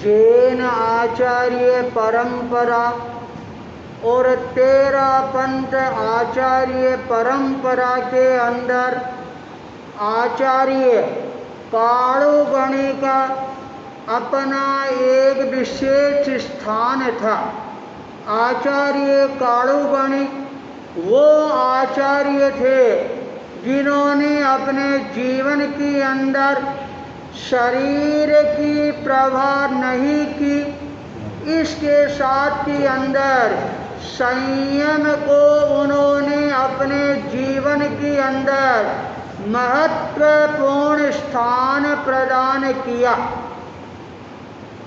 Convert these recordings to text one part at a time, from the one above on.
जैन आचार्य परंपरा और 13 पंथ आचार्य परंपरा के अंदर आचार्य काणुगणी का अपना एक विशेष स्थान था। आचार्य काणुगणी वो आचार्य थे जिन्होंने अपने जीवन के अंदर शरीर की प्रभा नहीं की, इसके साथ के अंदर संयम को उन्होंने अपने जीवन के अंदर महत्वपूर्ण स्थान प्रदान किया।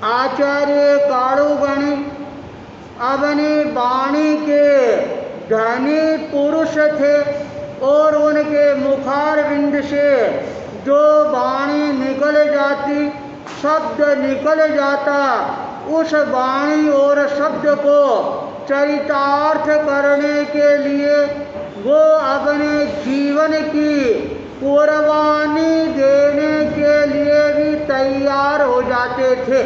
आचार्य काणुगणी अपनी वाणी के धनी पुरुष थे और उनके मुखारविंद से जो वाणी निकल जाती, शब्द निकल जाता, उस वाणी और शब्द को चरितार्थ करने के लिए वो अपने जीवन की कुर्बानी देने के लिए भी तैयार हो जाते थे।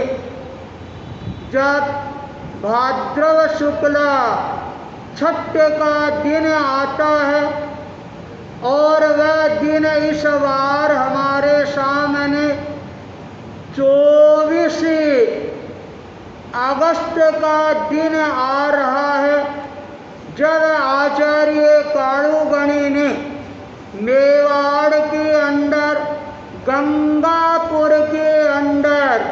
जब भाद्रव शुक्ला छठ का दिन आता है और वह दिन इस बार हमारे सामने 24 अगस्त का दिन आ रहा है, जब आचार्य काणुगणी ने मेवाड़ के अंदर, गंगापुर के अंदर,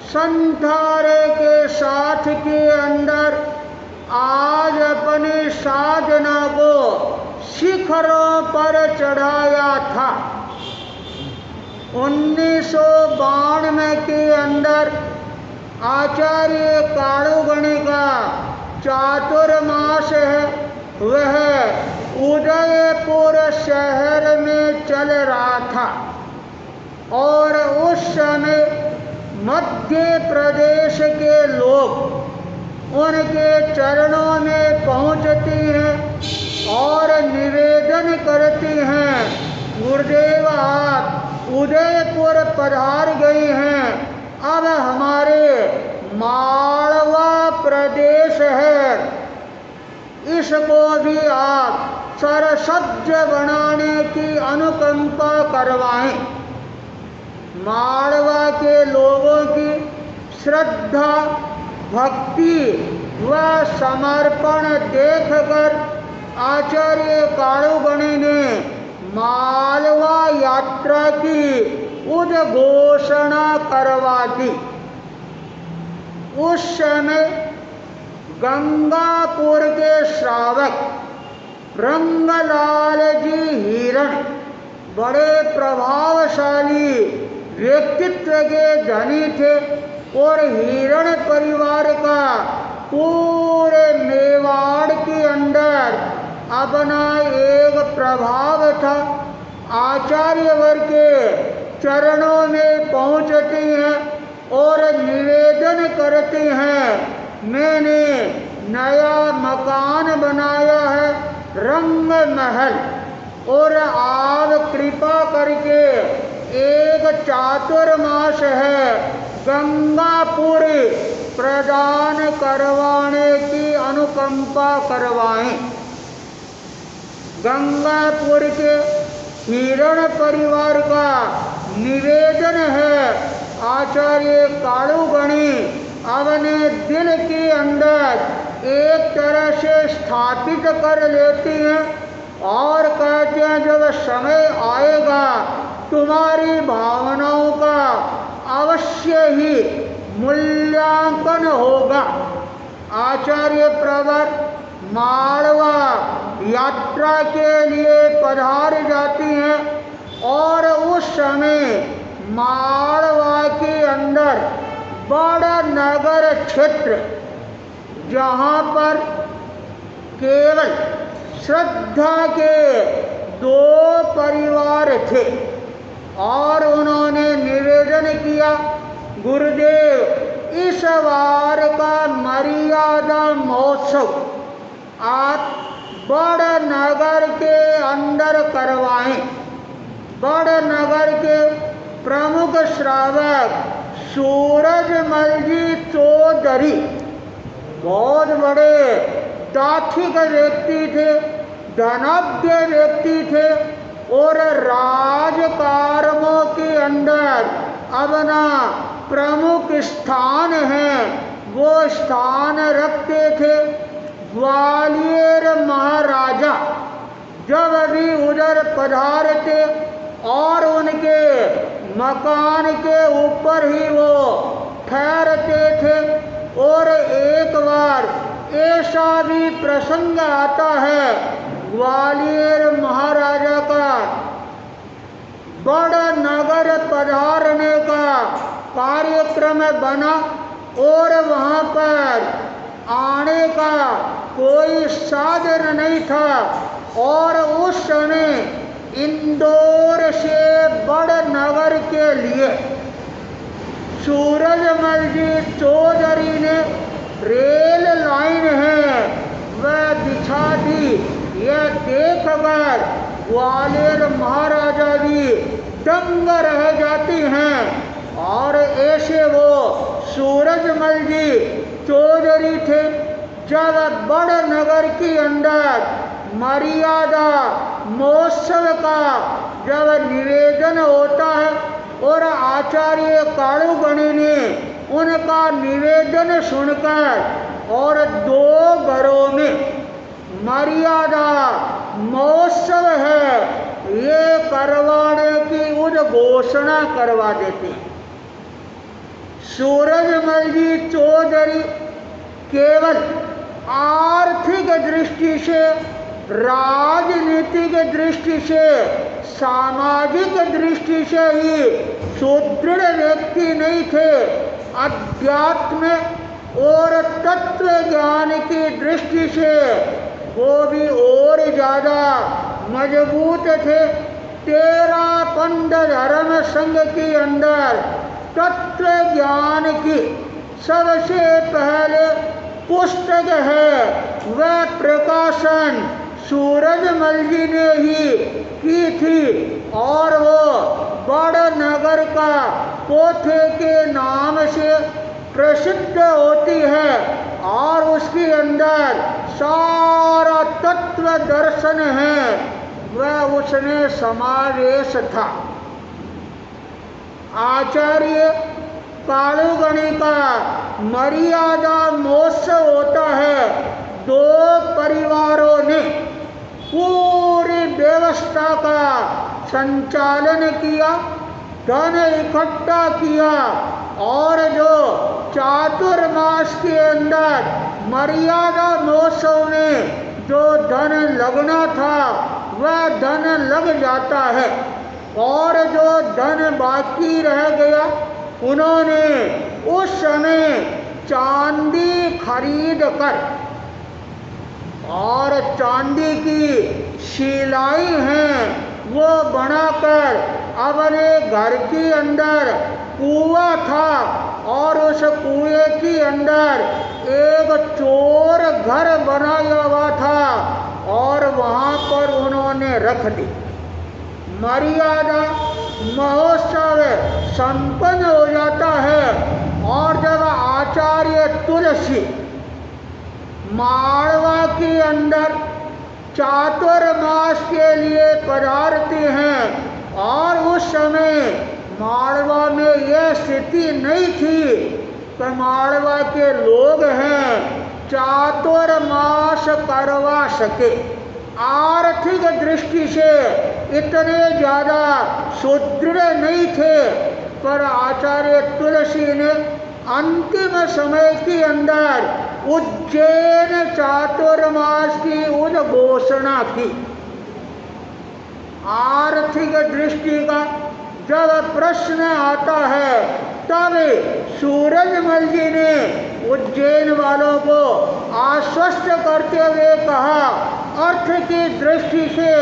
संथारे के साथ के अंदर आज अपनी साधना को शिखरों पर चढ़ाया था। 1992 के अंदर आचार्य काणुगणी का चातुर्मास है, वह उदयपुर शहर में चल रहा था और उस समय मध्य प्रदेश के लोग उनके चरणों में पहुंचती हैं और निवेदन करती हैं, गुरुदेव आप उदयपुर पधार गई हैं, अब हमारे मालवा प्रदेश है, इसको भी आप सरसब्ज बनाने की अनुकंपा करवाएं। मालवा के लोगों की श्रद्धा, भक्ति व समर्पण देखकर आचार्य काणुगणी ने मालवा यात्रा की उद्घोषणा करवा दी। उस समय गंगापुर के श्रावक रंगलाल जी हिरण बड़े प्रभावशाली व्यक्तित्व के धनी थे और हिरण परिवार का पूरे मेवाड़ के अंदर अपना एक प्रभाव था। आचार्य वर्ग के चरणों में पहुंचती हैं और निवेदन करती हैं, मैंने नया मकान बनाया है, रंग महल, और आप कृपा करके एक चातुर्मास है गंगापुर प्रदान करवाने की अनुकंपा करवाएं। गंगापुर के हिरण परिवार का निवेदन है, आचार्य काणुगणी अपने दिल के अंदर एक तरह से स्थापित कर लेती हैं और कहते हैं जब समय आएगा तुम्हारी भावनाओं का अवश्य ही मूल्यांकन होगा। आचार्य प्रवर मालवा यात्रा के लिए पधार जाती हैं और उस समय मालवा के अंदर बड़ा नगर क्षेत्र, जहाँ पर केवल श्रद्धा के 2 परिवार थे और उन्होंने निवेदन किया, गुरुदेव इस बार का मर्यादा महोत्सव आप बड़ नगर के अंदर करवाएं। बड़ नगर के प्रमुख श्रावक सूरजमल जी चौधरी बहुत बड़े दार्शिक व्यक्ति थे, धनाढ्य व्यक्ति थे और राजकार्यों के अंदर अपना प्रमुख स्थान है वो स्थान रखते थे। ग्वालियर महाराजा जब भी उधर पधारते और उनके मकान के ऊपर ही वो ठहरते थे। और एक बार ऐसा भी प्रसंग आता है, ग्वालियर महाराजा का बड़ा नगर पधारने का कार्यक्रम बना और वहाँ पर आने का कोई साधन नहीं था। और उस समय इंदौर से बड़ नगर के लिए सूरजमल जी चौधरी ने रेल लाइन है वह बिछा दी। यह देखकर ग्वालियर महाराजा भी दंग रह जाती हैं। और ऐसे वो सूरजमल जी चौधरी थे। जब बड़ नगर के अंदर मर्यादा महोत्सव का जब निवेदन होता है और आचार्य कालूगणी ने उनका निवेदन सुनकर और 2 घरों में मर्यादा महोत्सव है ये करवाने की उद्घोषणा करवा देते हैं। सूरजमल जी चौधरी केवल आर्थिक दृष्टि से, राजनीतिक दृष्टि से, सामाजिक दृष्टि से ही सुदृढ़ व्यक्ति नहीं थे, अध्यात्म और तत्व ज्ञान की दृष्टि से वो भी और ज़्यादा मजबूत थे। 13 पंथ धर्म संघ के अंदर तत्व ज्ञान की सबसे पहले पुस्तक है वह प्रकाशन सूरजमल जी ने ही की थी और वो बड़ नगर का पोथे के नाम से प्रसिद्ध होती है। और उसके अंदर सारा तत्व दर्शन है वह उसमें समावेश था। आचार्य कालूगणी का मर्यादा महोत्सव होता है। 2 परिवारों ने पूरी व्यवस्था का संचालन किया, धन इकट्ठा किया और जो चातुर्मास के अंदर मर्यादा महोत्सव में जो धन लगना था वह धन लग जाता है। और जो धन बाकी रह गया उन्होंने उस समय चांदी खरीद कर और चांदी की शिलाई हैं वो बनाकर अपने घर के अंदर कुआं था और उस कुएं के अंदर एक चोर घर बनाया हुआ था और वहाँ पर उन्होंने रख दी। मर्यादा महोत्सव संपन्न हो जाता है और जब आचार्य तुलसी मालवा के अंदर चातुर्मास के लिए पधारते हैं और उस समय मालवा में यह स्थिति नहीं थी कि मालवा के लोग हैं चातुर्मास करवा सके। आर्थिक दृष्टि से इतने ज़्यादा सुदृढ़ नहीं थे, पर आचार्य तुलसी ने अंतिम समय के अंदर उज्जैन चातुर्मास की उद्घोषणा की। आर्थिक दृष्टि का जब प्रश्न आता है तब सूरजमल जी ने उज्जैन वालों को आश्वस्त करते हुए कहा, अर्थ की दृष्टि से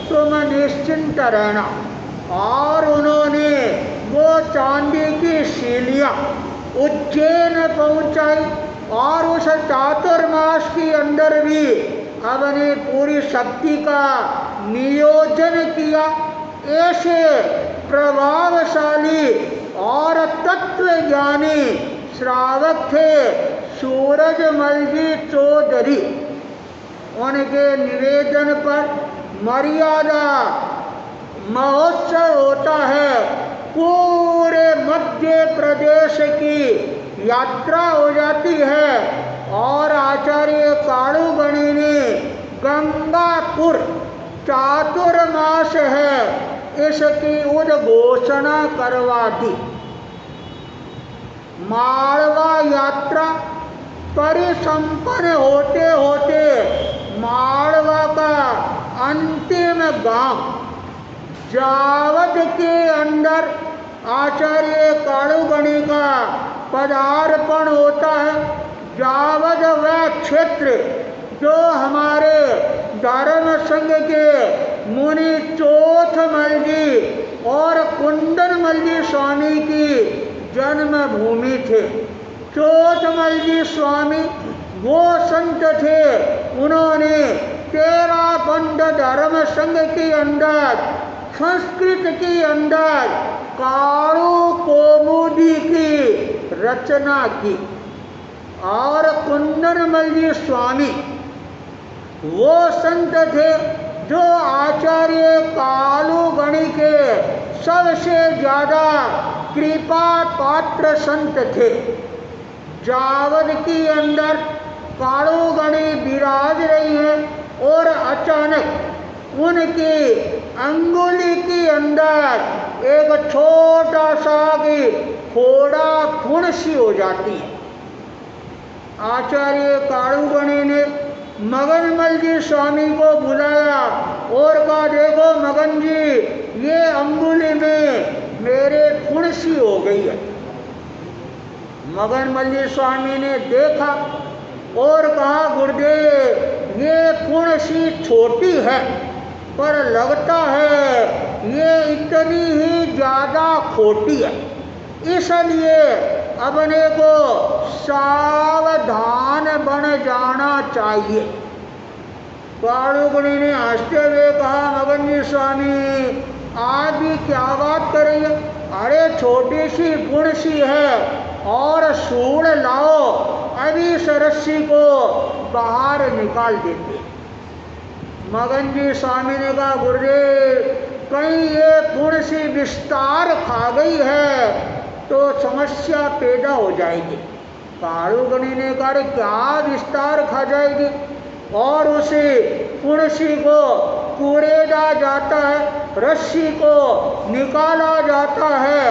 तुम निश्चिंत रहना। और उन्होंने वो चांदी की शीलियाँ उज्जैन पहुँचाई और उस चातुर्मास के अंदर भी अपनी पूरी शक्ति का नियोजन किया। ऐसे प्रभावशाली और तत्व ज्ञानी श्रावक थे सूरजमल जी चौधरी। उनके निवेदन पर मर्यादा महोत्सव होता है। पूरे मध्य प्रदेश की यात्रा हो जाती है और आचार्य काड़ूगणी ने गंगापुर चातुर्मास है इसकी उद्घोषणा करवा दी। मालवा यात्रा परिसंपन्न होते होते मालवा का अंतिम गांव जावद के अंदर आचार्य काड़ूगणी का पदार्पण होता है। जावद वह क्षेत्र जो हमारे धर्म संघ के मुनि चोथमल जी और कुंदनमल जी स्वामी की जन्मभूमि थे। चोथमल जी स्वामी वो संत थे, उन्होंने तेराबंद धर्म संघ के अंदर संस्कृत के अंदर काड़ू कौमुदी की रचना की। और कुंदनमल जी स्वामी वो संत थे जो आचार्य काड़ूगणी के सबसे ज़्यादा कृपा पात्र संत थे। जावद के अंदर काड़ूगणी विराज रही है और अचानक उनकी अंगुली के अंदर एक छोटा सा की फोड़ा फुंसी हो जाती है। आचार्य काड़ूगणी ने मगनमल जी स्वामी को बुलाया और कहा, देखो मगन जी, ये अंगुली में मेरे फुंसी हो गई है। मगनमल जी स्वामी ने देखा और कहा, गुरुदेव ये फुंसी छोटी है पर लगता है ये इतनी ही ज़्यादा खोटी है, इसलिए अपने को सावधान बन जाना चाहिए। काड़ूगणी ने हंसते हुए कहा, मगन जी स्वामी आप भी क्या बात कर रही है? अरे छोटी सी फुंसी है और सूढ़ लाओ, अभी इस रस्सी को बाहर निकाल देते। मगन जी स्वामी ने कहा, गुरुदेव कहीं ये फुंसी विस्तार खा गई है तो समस्या पैदा हो जाएगी। काड़ूगणी ने कहा, क्या विस्तार खा जाएगी? और उसे फुंसी को कूरेदा जाता है, रस्सी को निकाला जाता है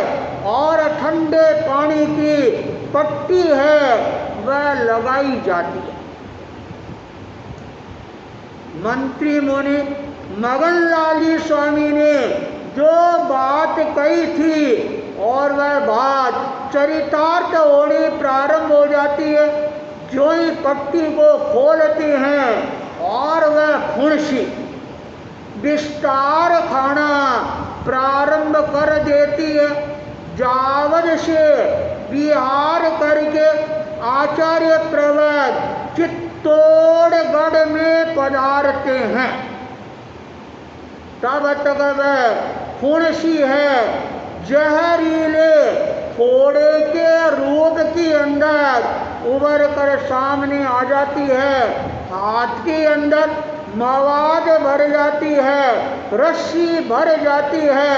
और ठंडे पानी की पट्टी है वह लगाई जाती है। मंत्री मुनि मगनलाल जी स्वामी ने जो बात कही थी और वह बात चरितार्थ होनी प्रारंभ हो जाती है। जो ही पट्टी को खोलती हैं और वह फुंसी विस्तार खाना प्रारंभ कर देती है। जावद से विहार करके आचार्य प्रवद चित्तौड़गढ़ में पधारते हैं। तब तक वह फुंसी है जहरीले फोड़े के रूप के अंदर उभर कर सामने आ जाती है। हाथ के अंदर मवाद भर जाती है, रस्सी भर जाती है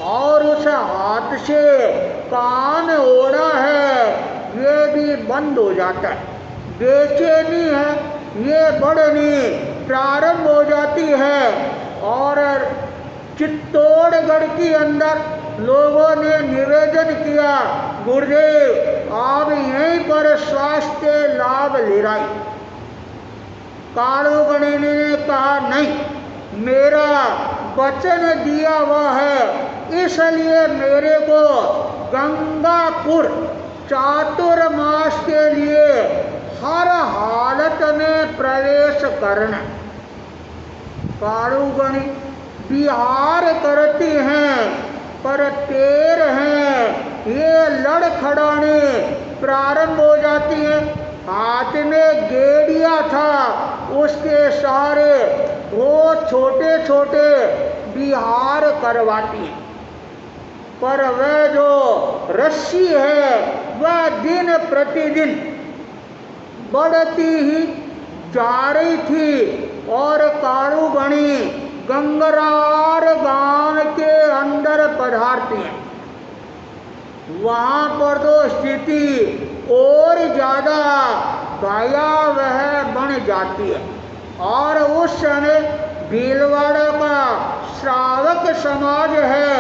और उस हाथ से काम होना है ये भी बंद हो जाता है। बेचैनी है ये बढ़नी प्रारंभ हो जाती है और चित्तौड़गढ़ के अंदर लोगों ने निवेदन किया, गुरुदेव आप यहीं पर स्वास्थ्य लाभ ले रहे। काड़ूगणी ने कहा, नहीं, मेरा वचन दिया हुआ है इसलिए मेरे को गंगापुर चातुर्मास के लिए हर हालत में प्रवेश करना। काड़ूगणी विहार करती हैं पर पैर हैं ये लड़खड़ाने प्रारंभ हो जाती है। हाथ में गेड़िया था उसके सहारे वो छोटे छोटे विहार करवाती है। पर वह जो रस्सी है वह दिन प्रतिदिन बढ़ती ही जा रही थी और कारूगणी गंगरार गांव के अंदर पधारती है। वहां पर तो स्थिति और ज्यादा भयावह बन जाती है और उस समय भीलवाड़ा का श्रावक समाज है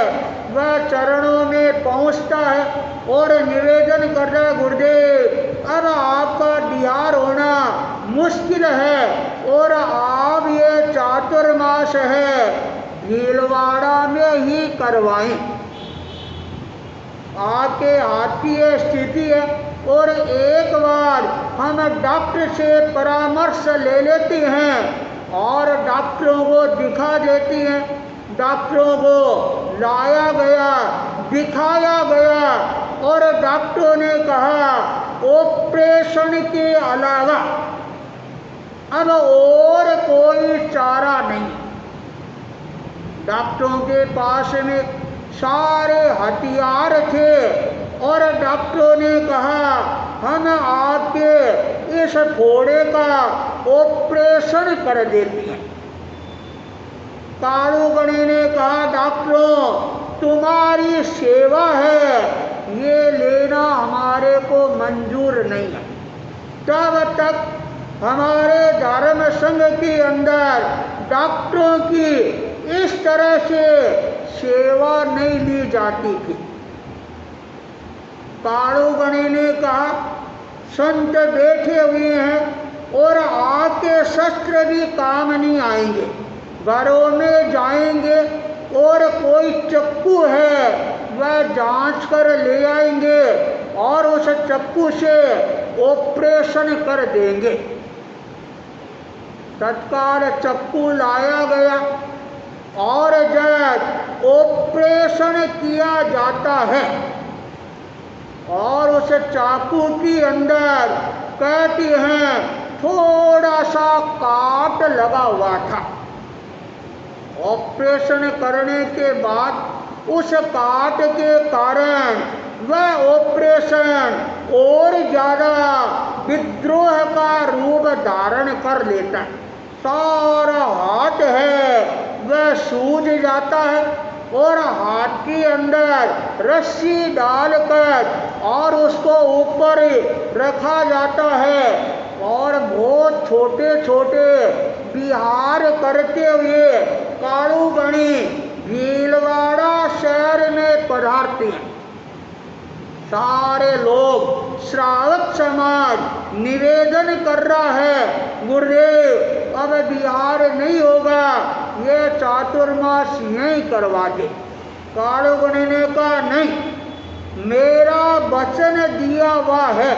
वह चरणों में पहुंचता है और निवेदन कर रहा है, गुरुदेव अब आपका दीदार होना मुश्किल है और आप ये चातुर्मास है भीलवाड़ा में ही करवाएं। आपके हाथ की ये स्थिति है और एक बार हम डॉक्टर से परामर्श ले लेते हैं और डॉक्टरों को दिखा देती हैं। डॉक्टरों को लाया गया, दिखाया गया और डॉक्टरों ने कहा ऑपरेशन के अलावा अब और कोई चारा नहीं। डॉक्टरों के पास में सारे हथियार थे और डॉक्टरों ने कहा हम आपके इस फोड़े का ऑपरेशन कर देते हैं। कारूगणी ने कहा डॉक्टरों तुम्हारी सेवा है ये लेना हमारे को मंजूर नहीं है। तब तक हमारे धर्म संघ के अंदर डॉक्टरों की इस तरह से सेवा नहीं ली जाती थी। कारूगणी ने कहा संत बैठे हुए हैं और आपके शस्त्र भी काम नहीं आएंगे। घरों में जाएंगे और कोई चक्कू है वह जांच कर ले आएंगे और उस चक्कू से ऑपरेशन कर देंगे। तत्काल चक्कू लाया गया और जब ऑपरेशन किया जाता है और उस चाकू के अंदर कहती हैं थोड़ा सा काट लगा हुआ था। ऑपरेशन करने के बाद उस काट के कारण वह ऑपरेशन और ज़्यादा विद्रोह का रूप धारण कर लेता है। सारा हाथ है वह सूज जाता है और हाथ के अंदर रस्सी डालकर और उसको ऊपर रखा जाता है और बहुत छोटे छोटे विहार करते हुए कारूगणी भीलवाड़ा शहर में पधारती हैं। सारे लोग श्रावक समाज निवेदन कर रहा है गुरुदेव अब बिहार नहीं होगा ये चातुर्मास यहीं करवा दे। कारूगणी ने कहा नहीं मेरा वचन दिया हुआ है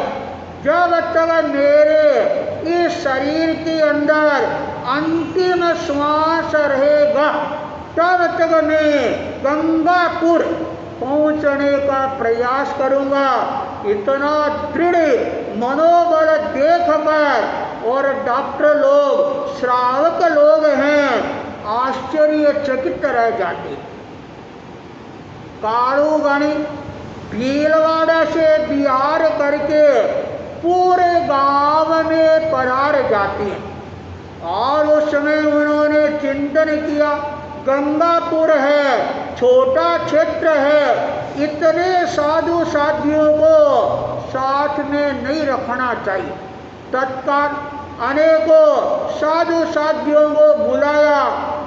जब तक मेरे इस शरीर के अंदर अंतिम श्वास रहेगा तब तक मैं गंगापुर पहुंचने का प्रयास करूंगा। इतना दृढ़ मनोबल देखकर और डॉक्टर लोग श्रावक लोग हैं आश्चर्यचकित रह जाते। कारूगणी भीलवाड़ा से बिहार करके पूरे गांव में पधार जाती हैं और उस समय उन्होंने चिंतन किया गंगापुर है छोटा क्षेत्र है इतने साधु साधियों को साथ में नहीं रखना चाहिए। तत्काल अनेकों साधु साधियों को बुलाया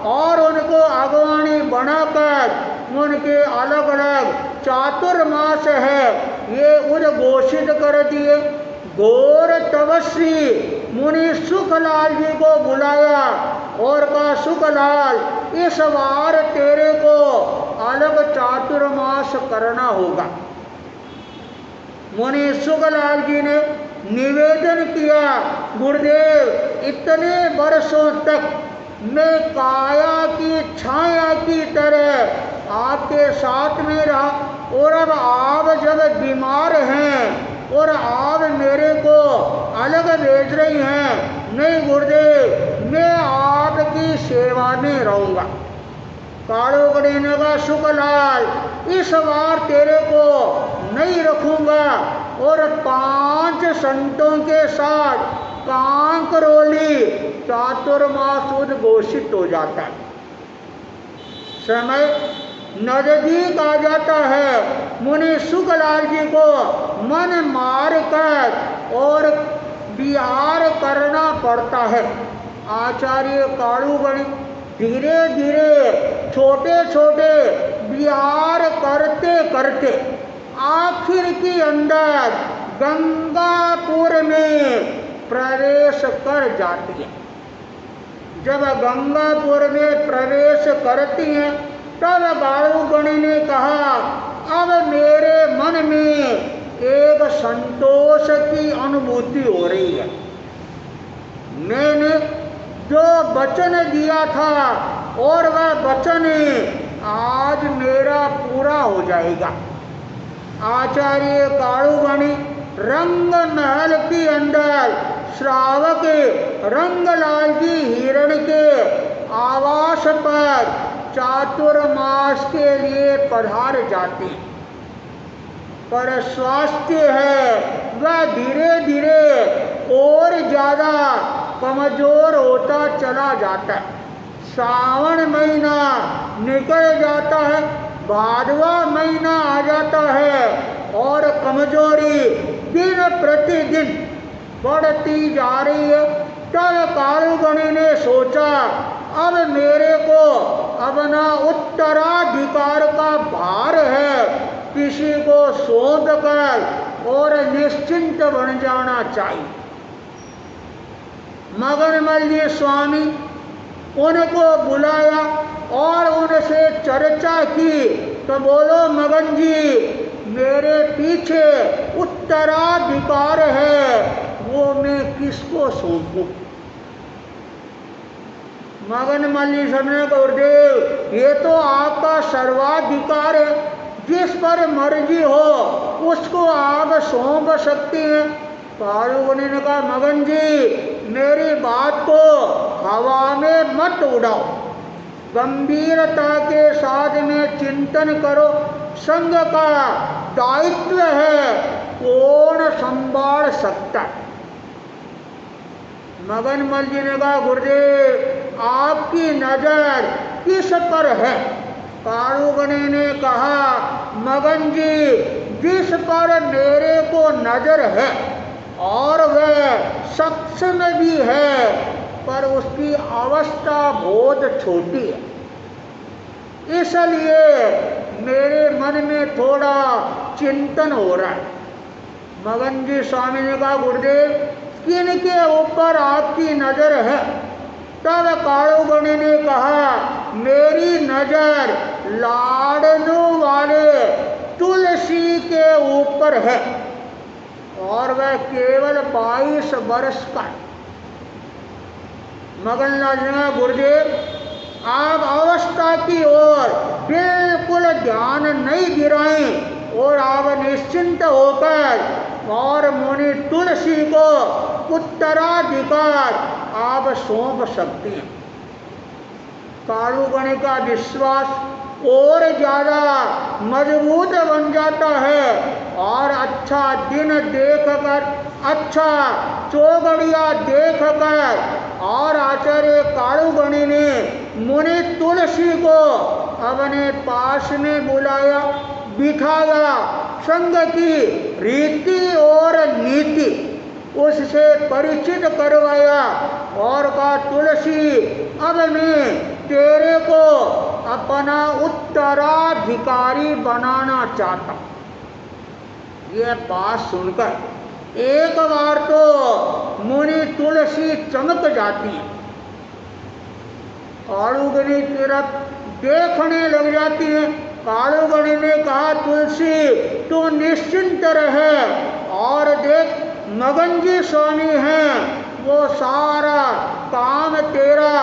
और उनको अगवानी बनाकर उनके अलग अलग चातुर्मास है ये उद्घोषित कर दिए। घोर तपस्वी मुनि सुखलाल जी को बुलाया और कहा सुखलाल इस बार तेरे को अलग चातुर्मास करना होगा। मुनि सुखलाल जी ने निवेदन किया गुरुदेव इतने वर्षों तक मैं काया की छाया की तरह आपके साथ में रहा और अब आप जब बीमार हैं और आप मेरे को अलग भेज रही हैं नहीं गुरुदेव मैं आपकी सेवा में रहूँगा। कारूगणी ने कहा सुखलाल इस बार तेरे को नहीं रखूंगा। और 5 संतों के साथ कांकरोली चातुर्मास उद्घोषित हो जाता है। समय नजदीक आ जाता है। मुनि सुखलाल जी को मन मार कर और विहार करना पड़ता है। आचार्य काड़ूगणी धीरे धीरे छोटे छोटे विहार करते करते आखिर के अंदर गंगापुर में प्रवेश कर जाती है। जब गंगापुर में प्रवेश करती हैं तब काड़ूगणी ने कहा, अब मेरे मन में एक संतोष की अनुभूति हो रही है। मैंने जो वचन दिया था और वह वचन आज मेरा पूरा हो जाएगा। आचार्य काड़ूगणी रंग महल के अंदर श्रावक रंगलाल जी हिरण के आवास पर चातुर्मास के लिए पधार जाते, पर स्वास्थ्य है वह धीरे धीरे और ज्यादा कमजोर होता चला जाता है। सावन महीना निकल जाता है, भादवा महीना आ जाता है और कमजोरी दिन प्रतिदिन बढ़ती जा रही है। तब काड़ूगणी ने सोचा, अब मेरे को अपना उत्तराधिकार का भार है, किसी को सौंप कर और निश्चिंत बन जाना चाहिए। मगनमल जी स्वामी उनको बुलाया और उनसे चर्चा की तो बोलो, मगन जी मेरे पीछे उत्तराधिकार है, वो मैं किसको सौंपूं? मगनमल जी समझे, गुरुदेव ये तो आपका सर्वाधिकार है, जिस पर मर्जी हो उसको आप सौंप सकती हैं। काड़ूगणी ने कहा, मगन जी मेरी बात को हवा में मत उड़ाओ, गंभीरता के साथ में चिंतन करो। संघ का दायित्व है, कौन संभाल सकता है? मगनमल जी ने कहा, गुरुदेव आपकी नजर किस पर है? काड़ूगणी ने कहा, मगन जी जिस पर मेरे को नजर है और वह सक्षम भी है, पर उसकी अवस्था बहुत छोटी है, इसलिए मेरे मन में थोड़ा चिंतन हो रहा है। मगन जी स्वामी ने कहा, गुरुदेव किन के ऊपर आपकी नजर है? तब काड़ूगणी ने कहा, मेरी नजर लाडनू वाले तुलसी के ऊपर है और वह केवल 22 वर्ष का है। मगनलाल जी ने, गुरुदेव आप अवस्था की ओर बिल्कुल ध्यान नहीं गिराएं और आप निश्चिंत होकर और मुनि तुलसी को उत्तराधिकार आप सौंप सकती हैं। काड़ूगणी का विश्वास और ज्यादा मजबूत बन जाता है और अच्छा दिन देखकर, अच्छा चौगड़िया देखकर और आचार्य काड़ूगणी ने मुनि तुलसी को अपने पास में बुलाया, बिठाया, संघ की रीति और नीति उससे परिचित करवाया और कहा, तुलसी अब मैं तेरे को अपना उत्तराधिकारी बनाना चाहता हूं। यह बात सुनकर एक बार तो मुनि तुलसी चमक जाती है, काड़ूगणी की तरफ देखने लग जाती है। काड़ूगणी ने कहा, तुलसी तू निश्चिंत रहे और देख मगन जी स्वामी हैं, वो सारा काम तेरा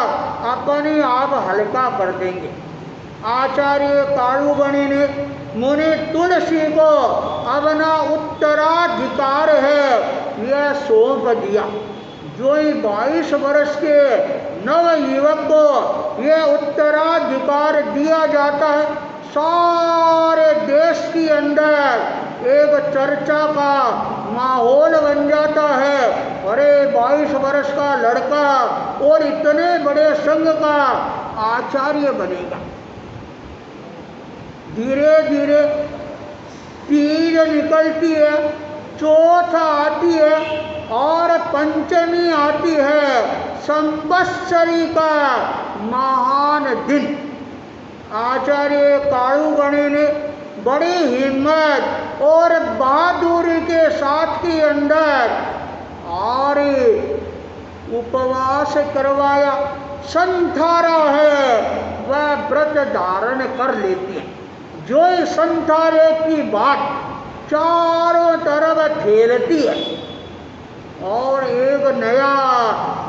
अपने आप हल्का कर देंगे। आचार्य काड़ूगणी ने मुनि तुलसी को अपना उत्तराधिकार है यह सौंप दिया। जो ही 22 वर्ष के नव युवक को यह उत्तराधिकार दिया जाता है, सारे देश के अंदर एक चर्चा का माहौल बन जाता है। अरे 22 वर्ष का लड़का और इतने बड़े संघ का आचार्य बनेगा। धीरे धीरे तीज निकलती है, चौथ आती है और पंचमी आती है, संवत्सरी का महान दिन। आचार्य कालूगणी ने बड़ी हिम्मत और बहादुरी के साथ के अंदर और उपवास करवाया। संथारा है वह व्रत धारण कर लेती है। जो इस संथारे की बात चारों तरफ फैलती है और एक नया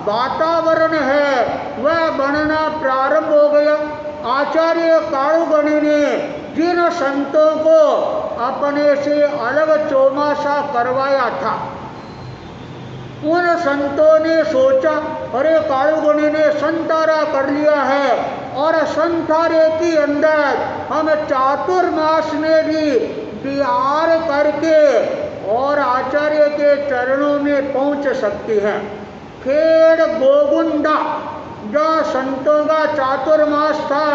वातावरण है वह बनना प्रारंभ हो गया। आचार्य कालूगणी ने जिन संतों को अपने से अलग चौमासा करवाया था, उन संतों ने सोचा अरे कालूगणी ने संतारा कर लिया है और संतारे के अंदर हम चातुर्मास में भी विहार करके और आचार्य के चरणों में पहुंच सकती है। खेड़ गोगुंडा जो संतों का चातुर्मास था,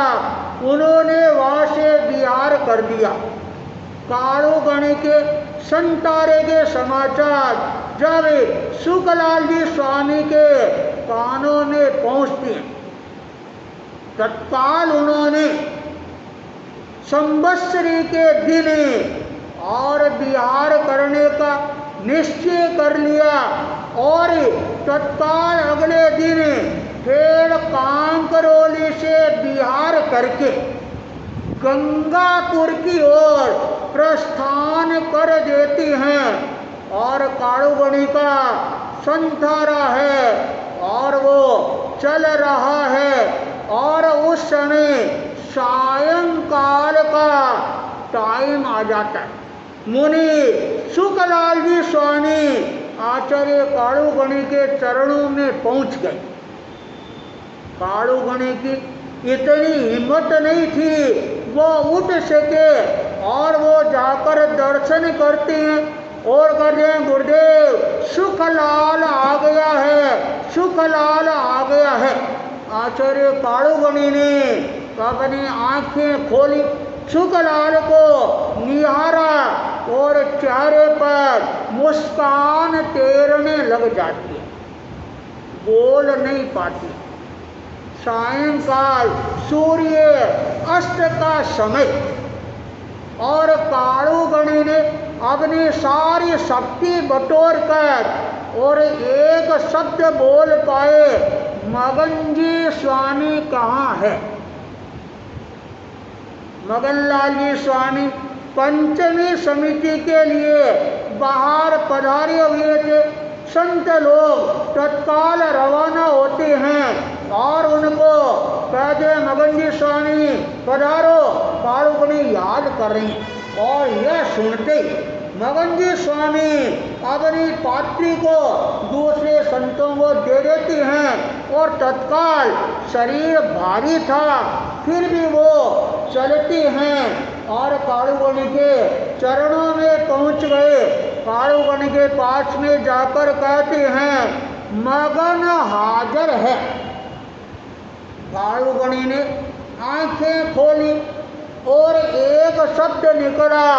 उन्होंने वहाँ से विहार कर दिया। कालूगणी के संतारे के समाचार जब सुखलाल जी स्वामी के कानों में पहुँचते हैं, तत्काल उन्होंने संवत्सरी के दिन और विहार करने का निश्चय कर लिया और तत्काल अगले दिन फिर कांकरोली से विहार करके गंगापुर की ओर प्रस्थान कर देती हैं। और कालूगणी का संथारा है और वो चल रहा है और उस समय सायंकाल का टाइम आ जाता है। मुनि सुखलाल जी स्वामी आचार्य कालूगणी के चरणों में पहुंच गए। कालूगणी की इतनी हिम्मत नहीं थी वो उठ सके और वो जाकर दर्शन करते हैं और कहते हैं गुरुदेव सुखलाल आ गया है, सुखलाल आ गया है। आचार्य कालूगणी ने अपनी आंखें खोली, सुखलाल को निहारा और चेहरे पर मुस्कान तैरने लग जाती है, बोल नहीं पाती। सायंकाल सूर्य अस्त का समय और कालूगणी ने अपनी सारी शक्ति बटोर कर और एक शब्द बोल पाए, मगनजी स्वामी कहाँ है। मगनलाल जी स्वामी पंचमी समिति के लिए बाहर पधारे हुए थे। संत लोग तत्काल रवाना होते हैं और उनको कहते मगनजी स्वामी पधारो, कालूगणी याद कर रही। और यह सुनते मगनजी स्वामी अपनी पात्री को दूसरे संतों को दे देती हैं और तत्काल शरीर भारी था फिर भी वो चलती हैं और कालूगणी के चरणों में पहुंच गए। कालूगणी के पास में जाकर कहते हैं मगन हाजिर है। कालूगणी ने आंखें खोली और एक शब्द निकला,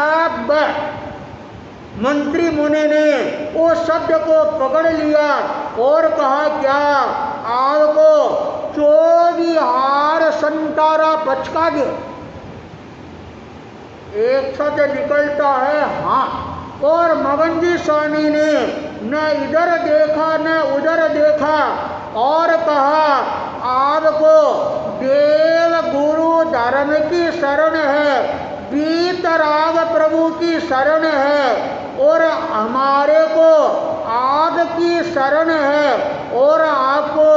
अब। मंत्री मुनि ने उस शब्द को पकड़ लिया और कहा क्या आपको 24 हार संतारा पचका दे। एक शब्द निकलता है हाँ, और मगनजी स्वामी ने न इधर देखा न उधर देखा और कहा आपको देव गुरु धर्म की शरण है, वीतराग प्रभु की शरण है और हमारे को आपकी शरण है और आपको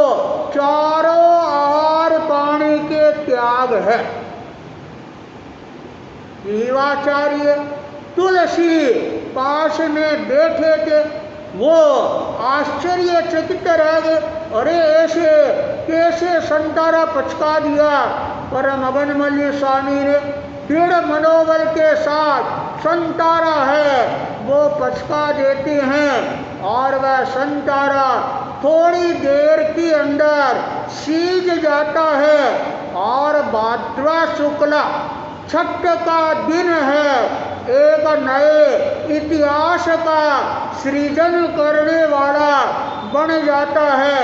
चारों आहार पानी के त्याग है। शिवाचार्य तुलसी पास में बैठे थे, वो आश्चर्यचकित रह गए, अरे ऐसे कैसे संतारा पचका दिया। पर मगनमल्ली स्वामी ने दृढ़ मनोबल के साथ संतारा है वो पचका देते हैं और वह संतारा थोड़ी देर के अंदर सीज जाता है और भाद्रवा शुक्ला छठ का दिन है, एक नए इतिहास का सृजन करने वाला बन जाता है।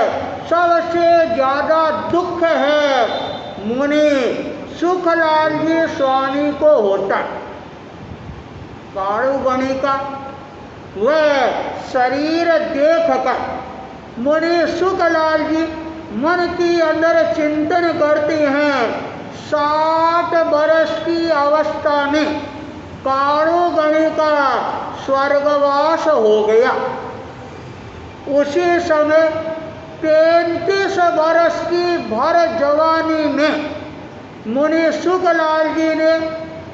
सबसे ज्यादा दुख है मुनि सुखलाल जी स्वामी को होता। काड़ू गणी का वह शरीर देख कर मुनि सुखलाल जी मन के अंदर चिंतन करते हैं। 60 वर्ष की अवस्था में काड़ू गणी का स्वर्गवास हो गया। उसी समय 35 वर्ष की भर जवानी में मुनि सुखलाल जी ने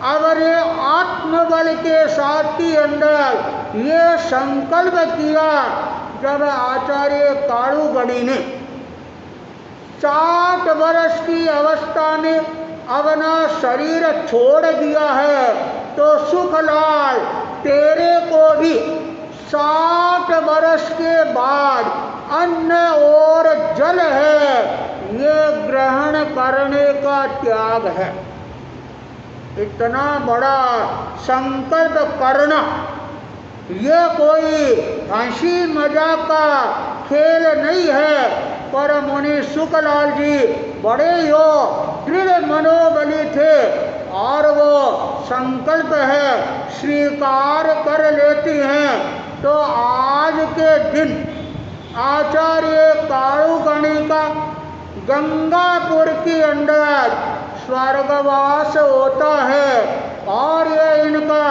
अपने आत्मबल के साथ के अंदर ये संकल्प किया। जब आचार्य काड़ू गणी ने 60 वर्ष की अवस्था में अपना शरीर छोड़ दिया है, तो सुखलाल तेरे को भी 60 वर्ष के बाद अन्न और जल है ये ग्रहण करने का त्याग है। इतना बड़ा संकल्प करना ये कोई हंसी मजाक का खेल नहीं है। पर मुनि सुखलाल जी बड़े यो दृढ़ मनोबली थे और वो संकल्प है स्वीकार कर लेती हैं। तो आज के दिन आचार्य काड़ू गणी का गंगापुर के अंदर स्वर्गवास होता है और ये इनका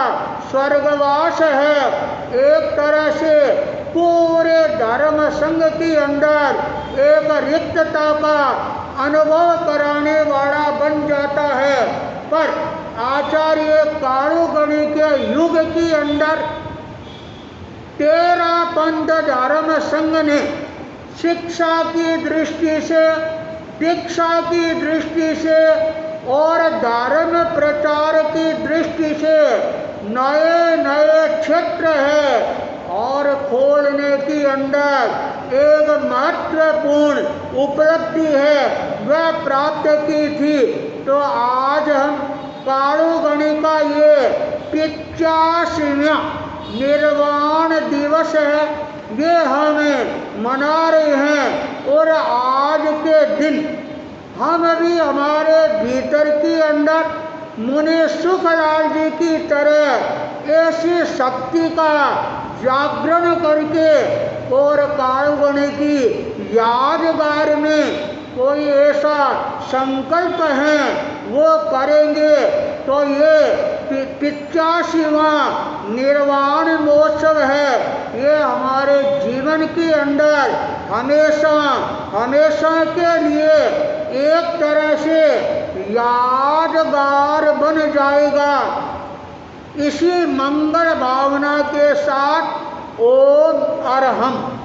स्वर्गवास है एक तरह से पूरे धर्म संघ के अंदर एक रिक्तता का अनुभव कराने वाला बन जाता है। पर आचार्य काड़ू गणी के युग के अंदर 13 पंथ धर्म संघ ने शिक्षा की दृष्टि से, दीक्षा की दृष्टि से और धर्म प्रचार की दृष्टि से नए नए क्षेत्र है और खोलने के अंदर एक महत्वपूर्ण उपलब्धि है वह प्राप्त की थी। तो आज हम काड़ू गणी का ये 85वां निर्वाण दिवस है ये हमें मना रहे हैं। और आज के दिन हम भी हमारे भीतर के अंदर मुनि सुखलाल जी की तरह ऐसी शक्ति का जागरण करके और काड़ू गणी की यादगार में कोई ऐसा संकल्प है वो करेंगे। तो ये 85वां निर्वाण महोत्सव है ये हमारे जीवन के अंदर हमेशा हमेशा के लिए एक तरह से यादगार बन जाएगा। इसी मंगल भावना के साथ ओम अरहम।